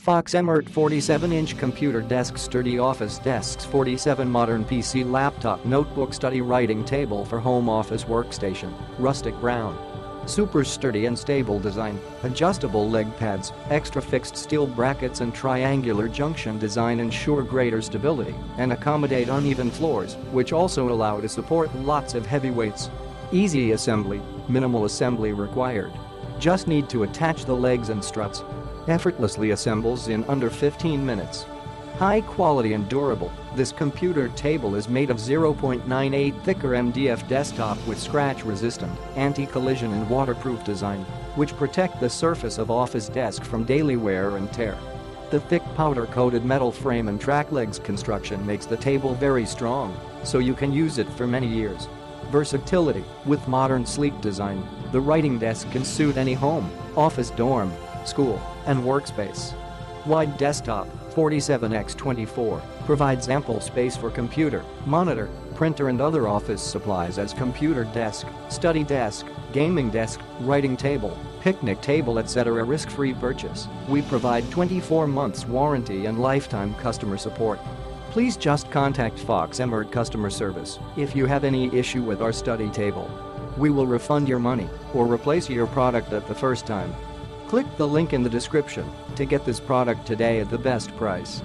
Foxemart 47-inch computer desk, sturdy office desks, 47 modern PC laptop notebook study writing table for home office workstation, rustic brown. Super sturdy and stable design, adjustable leg pads, extra fixed steel brackets and triangular junction design ensure greater stability and accommodate uneven floors, which also allow to support lots of heavy weights. Easy assembly, minimal assembly required. Just need to attach the legs and struts. Effortlessly assembles in under 15 minutes. High quality and durable, this computer table is made of 0.98 thicker MDF desktop with scratch-resistant, anti-collision and waterproof design, which protect the surface of office desk from daily wear and tear. The thick powder-coated metal frame and track legs construction makes the table very strong, so you can use it for many years. Versatility, with modern sleek design, the writing desk can suit any home, office, dorm, school, and workspace. Wide desktop, 47x24, provides ample space for computer, monitor, printer and other office supplies as computer desk, study desk, gaming desk, writing table, picnic table etc. Risk-free purchase. We provide 24 months warranty and lifetime customer support. Please just contact Foxemart customer service if you have any issue with our study table. We will refund your money or replace your product at the first time. Click the link in the description to get this product today at the best price.